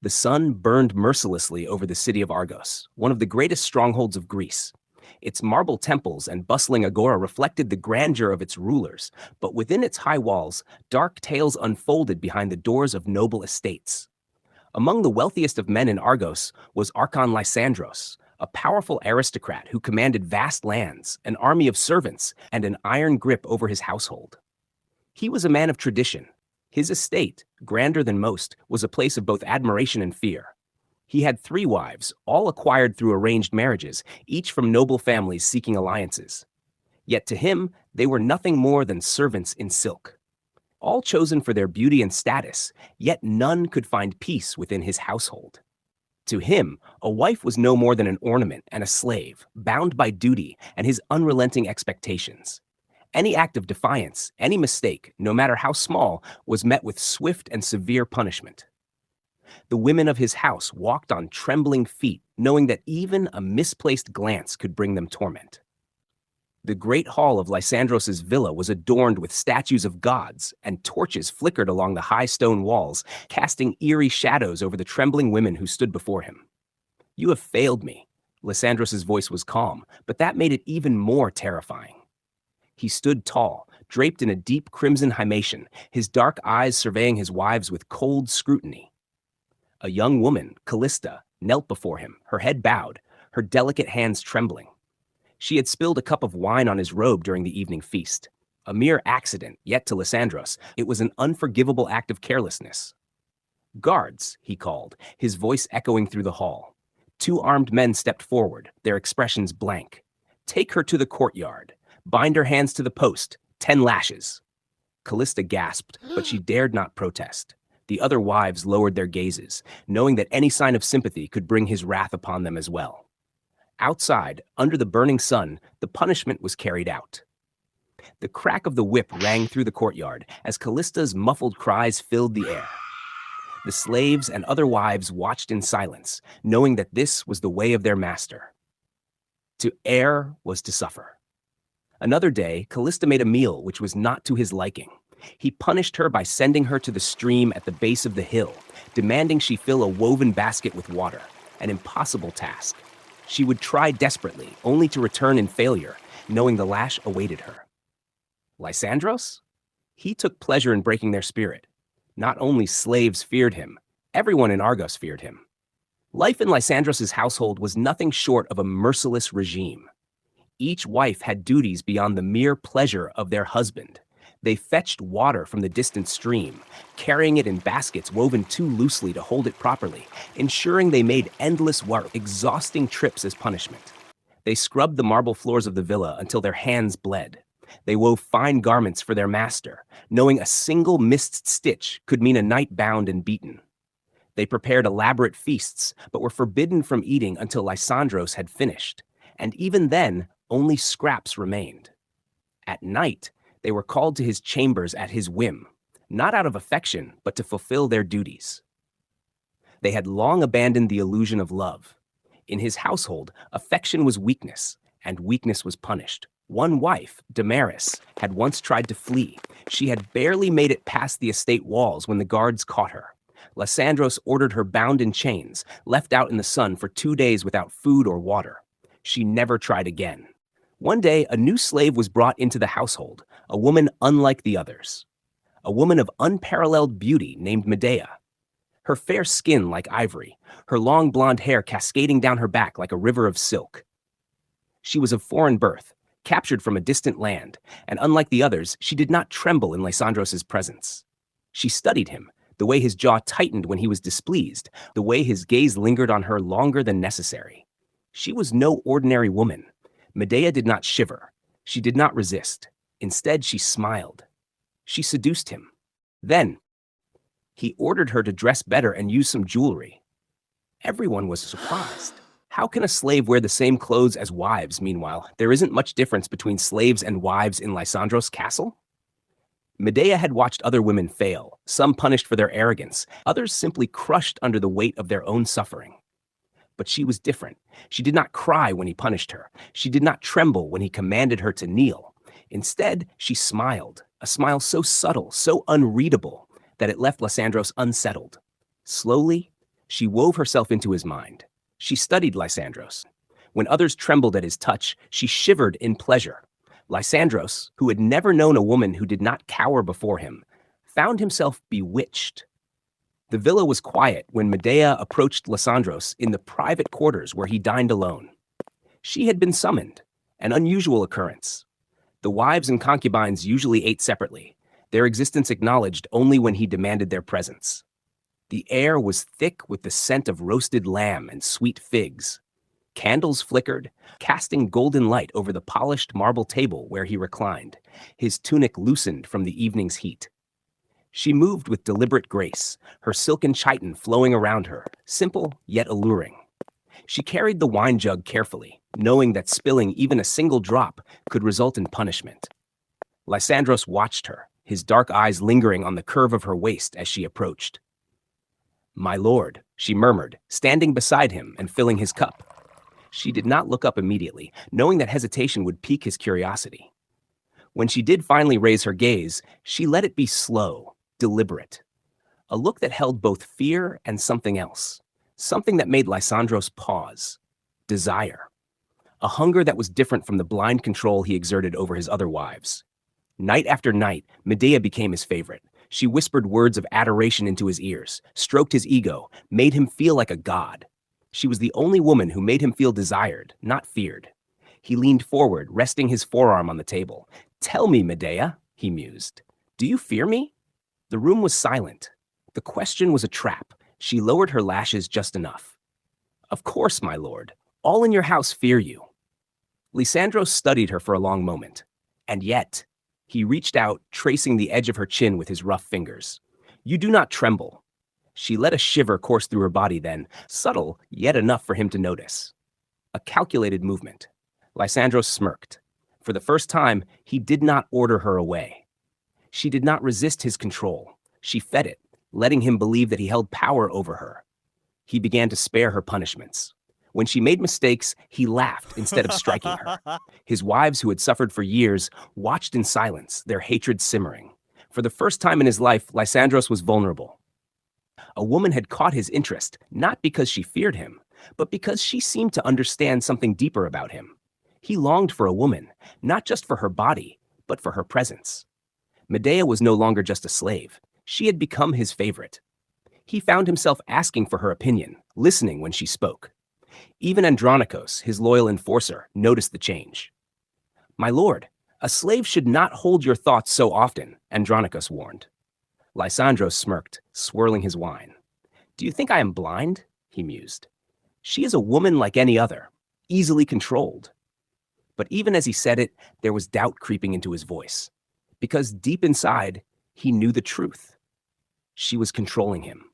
The sun burned mercilessly over the city of Argos, one of the greatest strongholds of Greece. Its marble temples and bustling agora reflected the grandeur of its rulers, but within its high walls, dark tales unfolded behind the doors of noble estates. Among the wealthiest of men in Argos was Archon Lysandros, a powerful aristocrat who commanded vast lands, an army of servants, and an iron grip over his household. He was a man of tradition. His estate, grander than most, was a place of both admiration and fear. He had 3 wives, all acquired through arranged marriages, each from noble families seeking alliances. Yet to him, they were nothing more than servants in silk. All chosen for their beauty and status, yet none could find peace within his household. To him, a wife was no more than an ornament and a slave, bound by duty and his unrelenting expectations. Any act of defiance, any mistake, no matter how small, was met with swift and severe punishment. The women of his house walked on trembling feet, knowing that even a misplaced glance could bring them torment. The great hall of Lysandros' villa was adorned with statues of gods, and torches flickered along the high stone walls, casting eerie shadows over the trembling women who stood before him. "You have failed me." Lysandros' voice was calm, but that made it even more terrifying. He stood tall, draped in a deep crimson himation, his dark eyes surveying his wives with cold scrutiny. A young woman, Callista, knelt before him, her head bowed, her delicate hands trembling. She had spilled a cup of wine on his robe during the evening feast. A mere accident, yet to Lysandros, it was an unforgivable act of carelessness. "Guards," he called, his voice echoing through the hall. 2 armed men stepped forward, their expressions blank. "Take her to the courtyard. Bind her hands to the post, 10 lashes. Callista gasped, but she dared not protest. The other wives lowered their gazes, knowing that any sign of sympathy could bring his wrath upon them as well. Outside, under the burning sun, the punishment was carried out. The crack of the whip rang through the courtyard as Callista's muffled cries filled the air. The slaves and other wives watched in silence, knowing that this was the way of their master. To err was to suffer. Another day, Callista made a meal which was not to his liking. He punished her by sending her to the stream at the base of the hill, demanding she fill a woven basket with water, an impossible task. She would try desperately, only to return in failure, knowing the lash awaited her. Lysandros? He took pleasure in breaking their spirit. Not only slaves feared him, everyone in Argos feared him. Life in Lysandros' household was nothing short of a merciless regime. Each wife had duties beyond the mere pleasure of their husband. They fetched water from the distant stream, carrying it in baskets woven too loosely to hold it properly, ensuring they made endless work, exhausting trips as punishment. They scrubbed the marble floors of the villa until their hands bled. They wove fine garments for their master, knowing a single missed stitch could mean a night bound and beaten. They prepared elaborate feasts, but were forbidden from eating until Lysandros had finished, and even then, only scraps remained. At night, they were called to his chambers at his whim, not out of affection, but to fulfill their duties. They had long abandoned the illusion of love. In his household, affection was weakness, and weakness was punished. One wife, Damaris, had once tried to flee. She had barely made it past the estate walls when the guards caught her. Lysandros ordered her bound in chains, left out in the sun for 2 days without food or water. She never tried again. One day, a new slave was brought into the household, a woman unlike the others. A woman of unparalleled beauty named Medeia. Her fair skin like ivory, her long blonde hair cascading down her back like a river of silk. She was of foreign birth, captured from a distant land, and unlike the others, she did not tremble in Lysandros' presence. She studied him, the way his jaw tightened when he was displeased, the way his gaze lingered on her longer than necessary. She was no ordinary woman. Medeia did not shiver. She did not resist. Instead, she smiled. She seduced him. Then, he ordered her to dress better and use some jewelry. Everyone was surprised. How can a slave wear the same clothes as wives, meanwhile? There isn't much difference between slaves and wives in Lysandros' castle? Medeia had watched other women fail, some punished for their arrogance, others simply crushed under the weight of their own suffering. But she was different. She did not cry when he punished her. She did not tremble when he commanded her to kneel. Instead, she smiled, a smile so subtle, so unreadable, that it left Lysandros unsettled. Slowly, She wove herself into his mind. She studied Lysandros. When others trembled at his touch, she shivered in pleasure. Lysandros, who had never known a woman who did not cower before him, found himself bewitched. The villa was quiet when Medeia approached Lysandros in the private quarters where he dined alone. She had been summoned, an unusual occurrence. The wives and concubines usually ate separately, their existence acknowledged only when he demanded their presence. The air was thick with the scent of roasted lamb and sweet figs. Candles flickered, casting golden light over the polished marble table where he reclined, his tunic loosened from the evening's heat. She moved with deliberate grace, her silken chiton flowing around her, simple yet alluring. She carried the wine jug carefully, knowing that spilling even a single drop could result in punishment. Lysandros watched her, his dark eyes lingering on the curve of her waist as she approached. "My lord," she murmured, standing beside him and filling his cup. She did not look up immediately, knowing that hesitation would pique his curiosity. When she did finally raise her gaze, she let it be slow, deliberate. A look that held both fear and something else, something that made Lysandros pause. Desire. A hunger that was different from the blind control he exerted over his other wives. Night after night, Medeia became his favorite. She whispered words of adoration into his ears, stroked his ego, made him feel like a god. She was the only woman who made him feel desired, not feared. He leaned forward, resting his forearm on the table. "Tell me, Medeia," he mused. "Do you fear me?" The room was silent. The question was a trap. She lowered her lashes just enough. "Of course, my lord. All in your house fear you." Lysandros studied her for a long moment. And yet, he reached out, tracing the edge of her chin with his rough fingers. "You do not tremble." She let a shiver course through her body then, subtle, yet enough for him to notice. A calculated movement. Lysandros smirked. For the first time, he did not order her away. She did not resist his control. She fed it, letting him believe that he held power over her. He began to spare her punishments. When she made mistakes, he laughed instead of striking her. His wives, who had suffered for years, watched in silence, their hatred simmering. For the first time in his life, Lysandros was vulnerable. A woman had caught his interest, not because she feared him, but because she seemed to understand something deeper about him. He longed for a woman, not just for her body, but for her presence. Medeia was no longer just a slave. She had become his favorite. He found himself asking for her opinion, listening when she spoke. Even Andronikos, his loyal enforcer, noticed the change. "My lord, a slave should not hold your thoughts so often," Andronikos warned. Lysandros smirked, swirling his wine. "Do you think I am blind?" he mused. "She is a woman like any other, easily controlled." But even as he said it, there was doubt creeping into his voice. Because deep inside, he knew the truth. She was controlling him.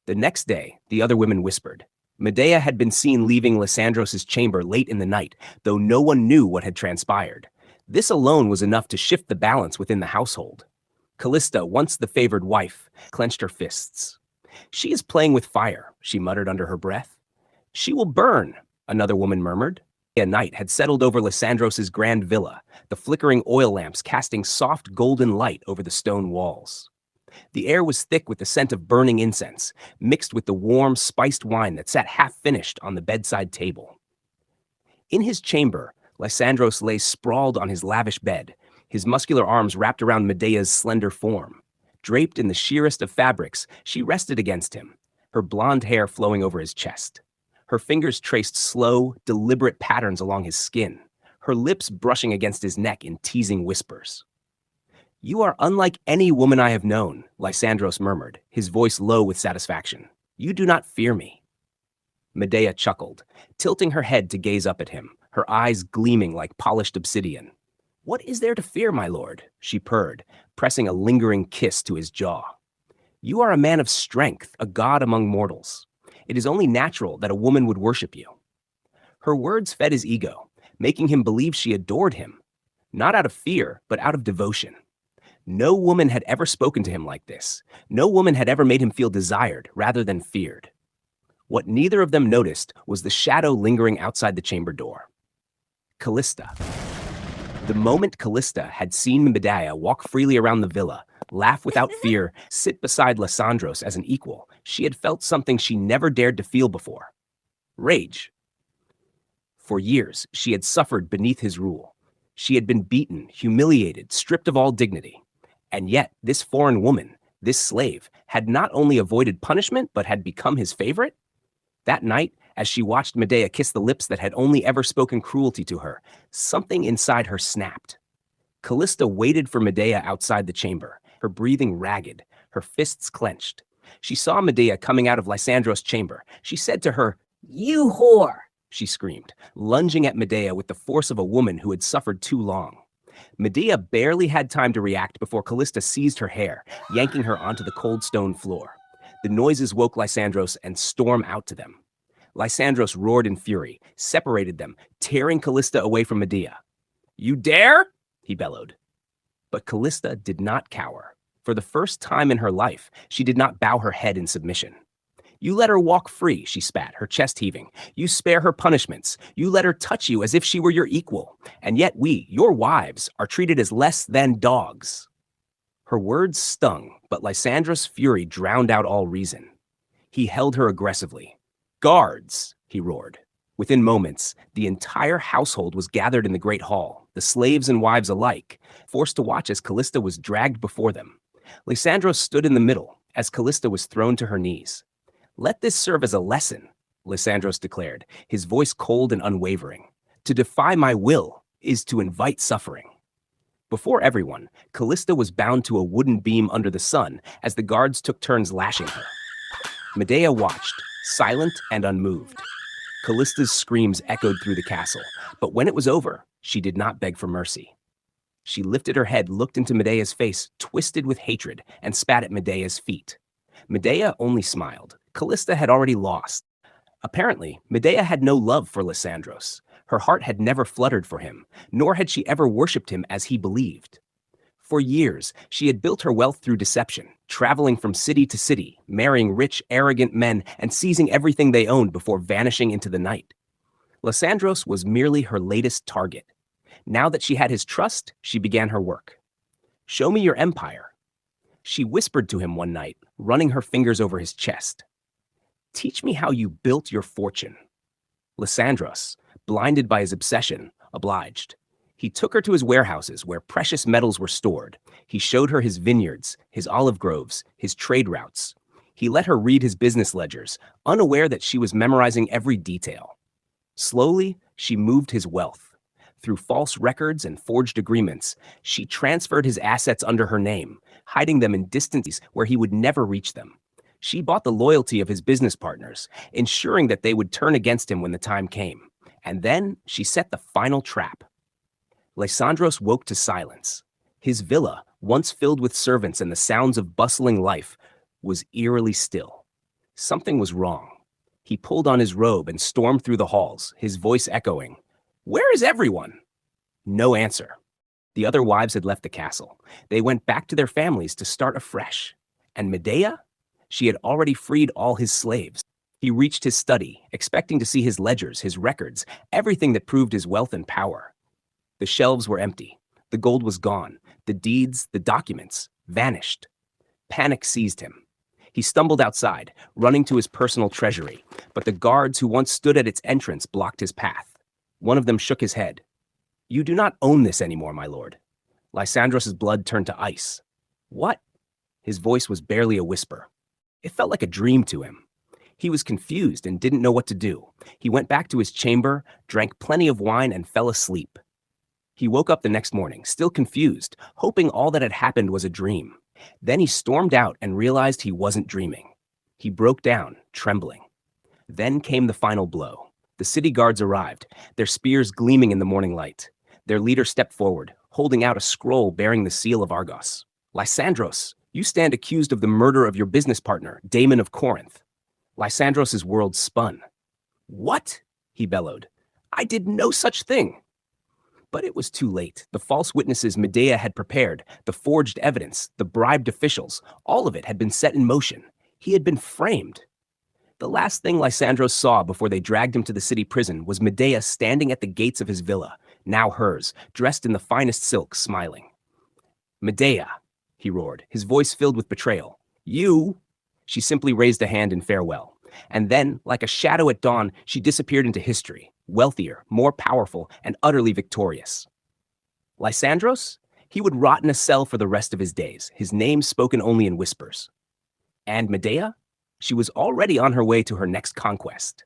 The next day, the other women whispered. Medeia had been seen leaving Lysandros' chamber late in the night, though no one knew what had transpired. This alone was enough to shift the balance within the household. Callista, once the favored wife, clenched her fists. "She is playing with fire," she muttered under her breath. "She will burn," another woman murmured. A night had settled over Lysandros' grand villa, the flickering oil lamps casting soft golden light over the stone walls. The air was thick with the scent of burning incense, mixed with the warm, spiced wine that sat half-finished on the bedside table. In his chamber, Lysandros lay sprawled on his lavish bed, his muscular arms wrapped around Medeia's slender form. Draped in the sheerest of fabrics, she rested against him, her blonde hair flowing over his chest. Her fingers traced slow, deliberate patterns along his skin, her lips brushing against his neck in teasing whispers. "You are unlike any woman I have known," Lysandros murmured, his voice low with satisfaction. "You do not fear me." Medeia chuckled, tilting her head to gaze up at him, her eyes gleaming like polished obsidian. "What is there to fear, my lord?" she purred, pressing a lingering kiss to his jaw. "You are a man of strength, a god among mortals. It is only natural that a woman would worship you." Her words fed his ego, making him believe she adored him, not out of fear, but out of devotion. No woman had ever spoken to him like this. No woman had ever made him feel desired rather than feared. What neither of them noticed was the shadow lingering outside the chamber door. Callista. The moment Callista had seen Medeia walk freely around the villa, laugh without fear, sit beside Lysandros as an equal, She had felt something she never dared to feel before: rage. For years, she had suffered beneath his rule. She had been beaten, humiliated, stripped of all dignity. And yet, this foreign woman, this slave, had not only avoided punishment, but had become his favorite? That night, as she watched Medeia kiss the lips that had only ever spoken cruelty to her, something inside her snapped. Callista waited for Medeia outside the chamber, her breathing ragged, her fists clenched. She saw Medeia coming out of Lysandros' chamber. She said to her, "You whore!" she screamed, lunging at Medeia with the force of a woman who had suffered too long. Medeia barely had time to react before Callista seized her hair, yanking her onto the cold stone floor. The noises woke Lysandros and stormed out to them. Lysandros roared in fury, separated them, tearing Callista away from Medeia. "You dare?" he bellowed. But Callista did not cower. For the first time in her life, she did not bow her head in submission. "You let her walk free," she spat, her chest heaving. "You spare her punishments. You let her touch you as if she were your equal. And yet we, your wives, are treated as less than dogs." Her words stung, but Lysandros' fury drowned out all reason. He held her aggressively. "Guards!" he roared. Within moments, the entire household was gathered in the great hall, the slaves and wives alike, forced to watch as Callista was dragged before them. Lysandros stood in the middle as Callista was thrown to her knees. "Let this serve as a lesson," Lysandros declared, his voice cold and unwavering. "To defy my will is to invite suffering." Before everyone, Callista was bound to a wooden beam under the sun as the guards took turns lashing her. Medeia watched, silent and unmoved. Callista's screams echoed through the castle, but when it was over, she did not beg for mercy. She lifted her head, looked into Medeia's face, twisted with hatred, and spat at Medeia's feet. Medeia only smiled. Callista had already lost. Apparently, Medeia had no love for Lysandros. Her heart had never fluttered for him, nor had she ever worshipped him as he believed. For years, she had built her wealth through deception, traveling from city to city, marrying rich, arrogant men, and seizing everything they owned before vanishing into the night. Lysandros was merely her latest target. Now that she had his trust, she began her work. "Show me your empire." She whispered to him one night, running her fingers over his chest. "Teach me how you built your fortune." Lysandros, blinded by his obsession, obliged. He took her to his warehouses where precious metals were stored. He showed her his vineyards, his olive groves, his trade routes. He let her read his business ledgers, unaware that she was memorizing every detail. Slowly, she moved his wealth. Through false records and forged agreements, she transferred his assets under her name, hiding them in distances where he would never reach them. She bought the loyalty of his business partners, ensuring that they would turn against him when the time came. And then she set the final trap. Lysandros woke to silence. His villa, once filled with servants and the sounds of bustling life, was eerily still. Something was wrong. He pulled on his robe and stormed through the halls, his voice echoing, "Where is everyone?" No answer. The other wives had left the castle. They went back to their families to start afresh. And Medeia? She had already freed all his slaves. He reached his study, expecting to see his ledgers, his records, everything that proved his wealth and power. The shelves were empty. The gold was gone. The deeds, the documents, vanished. Panic seized him. He stumbled outside, running to his personal treasury, but the guards who once stood at its entrance blocked his path. One of them shook his head. "You do not own this anymore, my lord." Lysandros' blood turned to ice. "What?" His voice was barely a whisper. It felt like a dream to him. He was confused and didn't know what to do. He went back to his chamber, drank plenty of wine, and fell asleep. He woke up the next morning, still confused, hoping all that had happened was a dream. Then he stormed out and realized he wasn't dreaming. He broke down, trembling. Then came the final blow. The city guards arrived, their spears gleaming in the morning light. Their leader stepped forward, holding out a scroll bearing the seal of Argos. "Lysandros, you stand accused of the murder of your business partner, Damon of Corinth." Lysandros' world spun. "What?" he bellowed. "I did no such thing." But it was too late. The false witnesses Medeia had prepared, the forged evidence, the bribed officials, all of it had been set in motion. He had been framed. The last thing Lysandros saw before they dragged him to the city prison was Medeia standing at the gates of his villa, now hers, dressed in the finest silk, smiling. "Medeia," he roared, his voice filled with betrayal. "You?" She simply raised a hand in farewell. And then, like a shadow at dawn, she disappeared into history, wealthier, more powerful, and utterly victorious. Lysandros? He would rot in a cell for the rest of his days, his name spoken only in whispers. And Medeia? She was already on her way to her next conquest.